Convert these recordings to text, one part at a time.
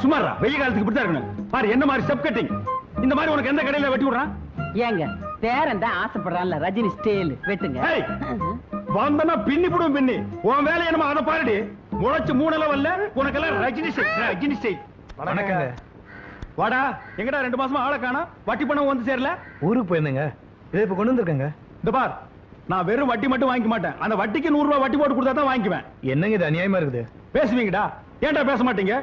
சுமாரா வெயில் காலத்துக்கு இப்படிதான் இருக்கணும். பாரு என்ன மாதிரி ஸ்டெப் கட்டிங். இந்த மாதிரி உனக்கு எந்த கடையில வெட்டி விடுறான்? ஏங்க பேரன் தான் ஆசைப்படுறான்ல ரஜினி ஸ்டைல் வெட்டுங்க. வந்தனா பின்னி போடும் பின்னி. உன் வேலை என்னமா அதை பாருடி. முளைச்சு 3 லெவல்ல உனக்கெல்லாம் ரஜினி ஸ்டைல். வணக்கங்க. வாடா. எங்கடா 2 மாசமா ஆளை காணோம். வட்டி பணம் வந்து சேரல. ஊருக்கு போயிருந்தேங்க. இதை இப்ப கொண்டு வந்திருக்கேங்க. இந்த பார், நான் வெறும் வட்டி மட்டும் வாங்கிக்க மாட்டேன். அந்த வட்டிக்கு 100 ரூபாய் வட்டி போட்டு கொடுத்தா தான் வாங்கிக்குவேன். என்னங்க இது அநியாயமா இருக்குது? பேசுவீங்கடா. ஏன்டா பேச மாட்டீங்க?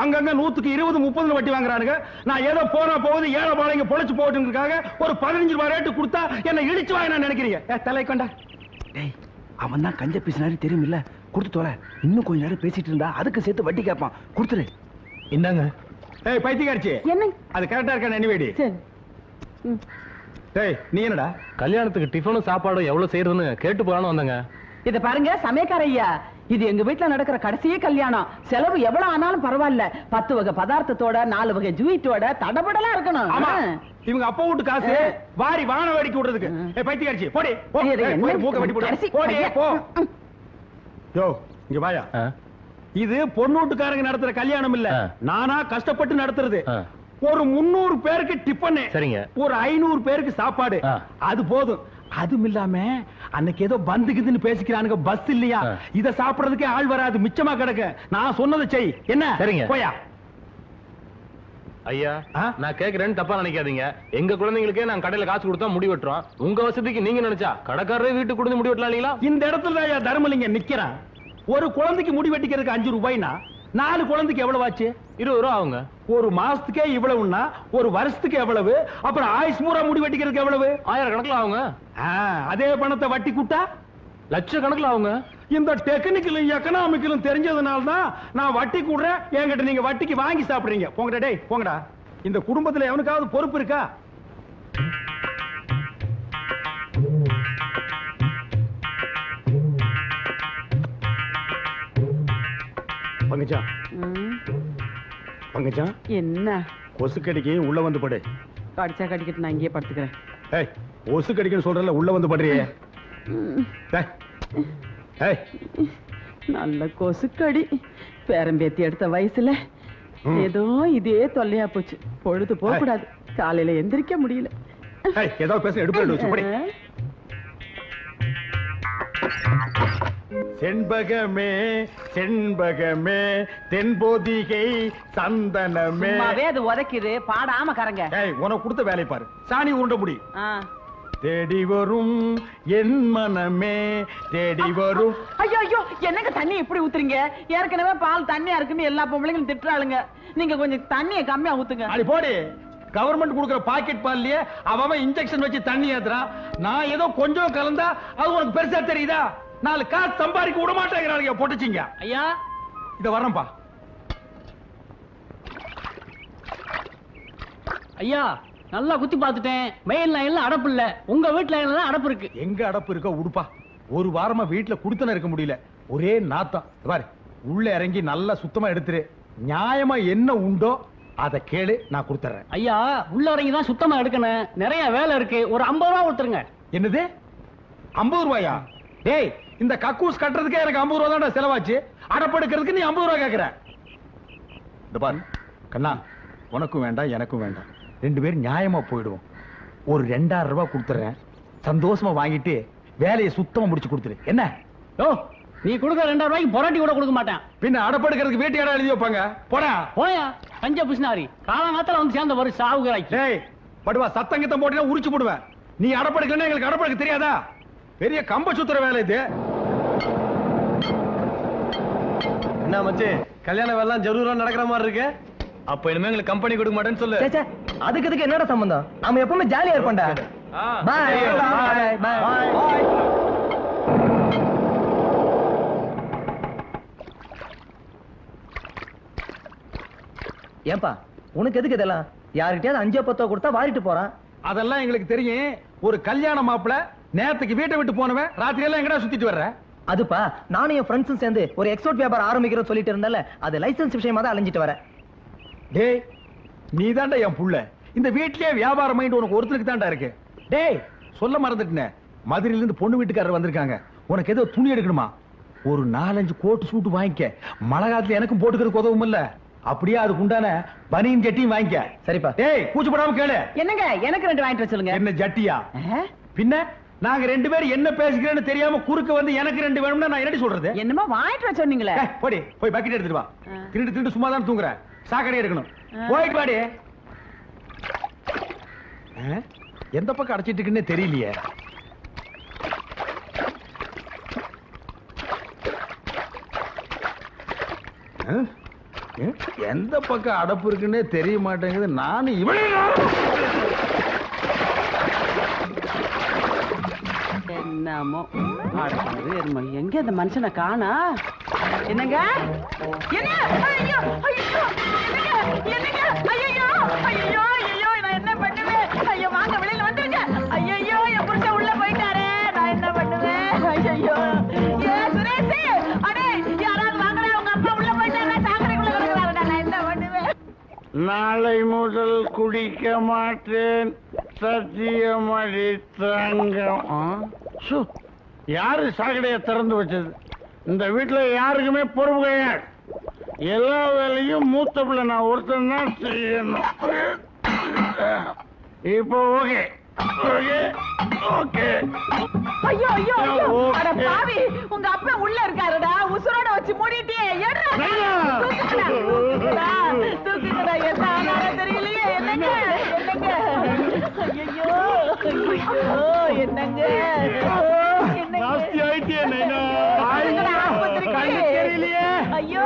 அங்கங்க 100க்கு 20, 30 வட்டி வாங்குறானுங்க. நான் ஏதோ போனா போகுது ஏழை பாளையங்க பொழைச்சு போட்டுங்கிறதுக்காக ஒரு 15 ரூபாய் ரேட்டு கொடுத்தா என்ன இழிச்சு வாங்க நான் நினைக்கிறீங்க? தலை கொண்டா. டேய், அவன் தான் கஞ்ச பேசினாரு தெரியுமில்ல. கொடுத்து தோல. இன்னும் கொஞ்ச நேரம் பேசிட்டு இருந்தா அதுக்கு சேர்த்து வட்டி கேட்பான். கொடுத்துரு. இந்தாங்க. ஏய் பைத்தியக்காரச்சி, என்ன அது கரெக்டா இருக்கா? நினைவேடி. சரி. டேய் நீ என்னடா கல்யாணத்துக்கு டிஃபனும் சாப்பாடும் எவ்வளவு செய்யறதுன்னு கேட்டு போறான்னு வந்தங்க. இத பாருங்க சமயக்கார ஐயா, இது எங்க வீட்டுல நடக்கிற கடைசியே கல்யாணம். செலவு எவ்வளவு ஆனாலும் பரவாயில்ல. 10 வகை பதார்த்தத்தோட 4 வகை ஜூயிட்டோட தடபடலாம் இருக்கணும். ஆமா, இவங்க அப்பா வீட்டு காசு வாரி வான வேடிக்கை விடுறதுக்கு. ஏய் பைத்தியக்காரச்சி போடி. மூக்க வெட்டி போடு. போடி போ. யோ இங்க வாயா. இது பொண்ணு வீட்டுக்காரங்க நடத்துற கல்யாணம் இல்ல. நானா கஷ்டப்பட்டு நடத்துறது. ஒரு 300 பேருக்கு டிஃபன். சரிங்க. ஒரு 500 பேருக்கு சாப்பாடு. அது போதும். அதுவும் இல்லாம அன்னைக்கு ஏதோ பந்துக்குதுன்னு பேசிக்கிறானுங்க. பஸ் இல்லையா, இத சாப்பிடுறதுக்கே ஆள் வராது. மிச்சமா கிடக்கு. நான் சொன்னதை செய். என்ன? சரிங்க. போயா. ஐயா நான் கேக்குறேன்னு தப்பா நினைக்காதீங்க. எங்க குழந்தைங்களுக்கே நான் கடையில காசு கொடுத்தா முடி வெட்டுறோம். உங்க வசதிக்கு நீங்க நினைச்சா கடைக்காரரே வீட்டுக்கு கொடுத்து முடி வெட்டலாம் இல்லீங்களா? இந்த இடத்துல ஐயா தர்மலிங்க நிக்கிறான். ஒரு குழந்தைக்கு முடி வெட்டிக்கிறதுக்கு 5 ரூபாய்னா 4 குழந்தைக்கு எவ்வளவு ஆச்சு? 20 ரூபா ஆகுங்க. ஒரு மாசத்துக்கே இவ்வளவுன்னா ஒரு வருஷத்துக்கு எவ்வளவு? அப்புறம் ஆயுஷ் பூரா முடி வெட்டிக்கிறதுக்கு எவ்வளவு? 1000 கணக்குல ஆகுங்க. அதே பணத்தை வட்டி கூட்டா லட்சக்கணக்கில் ஆகுங்க. இந்த டெக்னிக்கலும் எக்கனாமிக்கலும் தெரிஞ்சதுனால தான் நான் வட்டி கூடுறேன். என்கிட்ட நீங்க வட்டிக்கு வாங்கி சாப்பிடுறீங்க. போங்கடா டேய் போங்கடா. இந்த குடும்பத்துல எவனுக்காவது பொறுப்பு இருக்கா? பங்கஜா, பங்கஜா என்ன கொசு கடிக்கு உள்ள வந்து படு. கடிச்சா கடிக்கிட்டு நான் இங்கேயே படுத்துக்கிறேன். ஏய் கொசு கடிக்குன்னு சொல்றல உள்ள வந்து படுறியே. நல்ல கொசுக்கடி. பேரம்பேத்தி எடுத்த வயசுல ஏதோ இதே தொல்லையா போச்சு. பொழுது போக கூடாது. காலையில எந்திரிக்க முடியல. ஏதாவது பேச எடுப்பு. செண்பகமே செண்பகமே தென்போதிகை சந்தனமே. அது உதைக்குது பாடாம கரங்க. உனக்கு கொடுத்த வேலை பாரு. சாணி உருண்ட முடி. தேடி வரும் என் மனமே தேடி வரும். ஐயோ ஐயோ, என்னங்க தண்ணி இப்படி ஊத்துறீங்க? ஏற்கனவே பால் தண்ணியா இருக்குன்னு எல்லா பொம்பளைங்களும் திட்டுறாளுங்க. நீங்க கொஞ்சம் தண்ணியை கம்மியா ஊத்துங்க. அடி போடி. கவர்மெண்ட் கொடுக்கிற பாக்கெட் பால்லயே அவன் இன்ஜெக்ஷன் வச்சு தண்ணி ஏத்துறான். நான் ஏதோ கொஞ்சம் கலந்தா அது உனக்கு பெருசா தெரியுதா? 4 காசு சம்பாதிக்க விட மாட்டேங்கிறாங்க. போட்டுச்சிங்க. ஐயா இத வரேன்பா. ஐயா நல்லா குத்தி பார்த்துட்டேன். மெயின் லைன்ல அடப்பு இல்ல. உங்க வீட்டு லைன்ல தான் அடப்பு இருக்கு. எங்க அடப்பு இருக்க உடுப்பா. ஒரு வாரமா வீட்டுல குடுத்தன இருக்க முடியல. ஒரே நாத்தம். பாரு உள்ள இறங்கி நல்லா சுத்தமா எடுத்துரு. நியாயமா என்ன உண்டோ அதை கேளு, நான் கொடுத்துறேன். ஐயா உள்ள இறங்கி தான் சுத்தமா எடுக்கணும். நிறைய வேலை இருக்கு. ஒரு 50 ரூபா கொடுத்துருங்க. என்னது 50 ரூபாயா? டேய் இந்த கக்கூஸ் கட்டுறதுக்கே எனக்கு 50 ரூபா தான் செலவாச்சு. அடப்படுக்கிறதுக்கு நீ 50 ரூபா கேக்குற. இந்த பாரு கண்ணா, உனக்கும் வேண்டாம் எனக்கும் வேண்டாம். 2 பேரும் நியாயமா போயிடுவோம். ஒரு 2000 ரூபாய் கொடுத்துறேன். சந்தோஷமா வாங்கிட்டு வேலையை சுத்தமா முடிச்சு கொடுத்துரு. என்ன? ஓ நீ கொடுக்க 2000 ரூபாய்க்கு பொராட்டி கூட கொடுக்க மாட்டேன். பின்ன அடப்படுக்கிறதுக்கு வீட்டு இடம் எழுதி வைப்பாங்க. போடா போயா பஞ்ச புஷ்னாரி. காலங்காலத்துல வந்து சேர்ந்த ஒரு சாவுகிறாய்க்கு. டேய் படுவா, சத்தங்கத்தம் போட்டீங்கன்னா உரிச்சு போடுவேன். நீ அடப்படுக்கலன்னா எங்களுக்கு அடப்படுக்க தெரியாதா? பெரிய கம்ப சுத்துற வேலை இது. என்ன மச்சி, கல்யாண வேலை ஜரூரா நடக்கிற மாதிரி இருக்கு. அப்ப இனிமே எங்களுக்கு கம்பெனி கொடுக்க மாட்டேன்னு சொல்லு. அதுக்கு என்னடா சம்பந்தம்? நாம எப்பவுமே ஜாலியா இருப்போம்டா. பாய் பாய் பாய். ஏன்பா உனக்கு எதுக்கு இதெல்லாம்? யார்கிட்டயாவது 5-10 கொடுத்தா வாரிட்டு போறான். அதெல்லாம் எங்களுக்கு தெரியும். ஒரு கல்யாண மாப்பிள நேரத்துக்கு வீட்டை விட்டு போனவன் ராத்திரி எல்லாம் எங்கடா சுத்திட்டு வர்ற? அதுப்பா நானும் என் ஃப்ரெண்ட்ஸும் சேர்ந்து ஒரு எக்ஸ்போர்ட் வியாபாரம் ஆரம்பிக்கிறோம் சொல்லிட்டு இருந்தால, அது லைசன்ஸ் விஷயமா தான் அலைஞ்சிட்டு வரேன். டேய் நீ தாண்டா என் புள்ள. இந்த வீட்லயே வியாபாரம் மைண்ட் உனக்கு ஒருத்தருக்கு தாண்டா இருக்கு. டேய் சொல்ல மறந்துட்டேன். மதுரையில இருந்து பொண்ணு வீட்டுக்காரர் வந்திருக்காங்க. உனக்கு ஏதோ துணி எடுக்கணுமா? ஒரு 4-5 கோட் சூட் வாங்கிக்க. மழை காலத்துல எனக்கும் போட்டுக்கிறதுக்கு உதவும் இல்ல. அப்படியே அதுக்கு உண்டான பனியன் ஜட்டியும் வாங்கிக்க. சரிப்பா. டேய் கூச்சப்படாம கேளு. என்னங்க எனக்கு 2 வாங்கிட்டு வர சொல்லுங்க. என்ன ஜட்டியா? ஆ? பின்ன நாங்க 2 பேரும் என்ன பேசிக்கிறேன்னு தெரியாம குறுக்க வந்து எனக்கு 2 வேணும்னா நான் என்னடி சொல்றது? என்னமோ வாங்கிட்டு வர சொன்னீங்களே. போடி போய் பக்கெட் எடுத்துட்டு வா. திருட்டு சும்மா தான் தூங்குற. சாக்கடை எடுக்கணும். போயிட்டு வாடி. எந்த பக்கம் அடைச்சிட்டு இருக்குன்னே தெரியலையே. எந்த பக்கம் அடப்பு இருக்குன்னே தெரிய மாட்டேங்குது. நானும் இவளே என்னமோ எங்க அந்த மனுஷனை காணா? என்னங்க? என்ன? ஐயோ ஐயோ என்னங்க? ஐயோ ஐயோ ஐயோ நான் என்ன பண்ணுவேன்? ஐயோ வாங்க வெளியில வந்துருங்க. ஐயோ என் புருஷன் உள்ள போயிட்டாரே, நான் என்ன பண்ணுவேன்? ஐயோ ஏ சுரேஷ், அடே யாராவது வாங்கடா, உங்க அப்பா உள்ள போயிட்டாரா, சாக்கடைக்குள்ள கிடக்குறாருடா, நான் என்ன பண்ணுவேன்? நாளை முதல் குடிக்க மாட்டேன், சத்தியமடி தங்கம். யாரு சாக்கடையை திறந்து வச்சது? இந்த வீட்டுல யாருக்குமே பொறுப்பு கிடையாது. எல்லா வேலையும் மூத்த பிள்ளை நான் ஒருத்தன் தான் செய்யணும். இப்போ ஓகே ஓகே ஓகே. ஐயோ ஐயோ ஐயோ அட பாவி, உங்க அப்பா உள்ள இருக்காருடா, உசுரோட வச்சு மூடிட்டியே. ஏறா தூக்குங்கடா, என்ன ஆனாலும் தெரியலையே. என்னங்க என்னங்க? ஐயோ ஐயோ என்னங்க ஜாஸ்தி ஆயிட்டே ஆஸ்பத்திரிக்கு. ஐயோ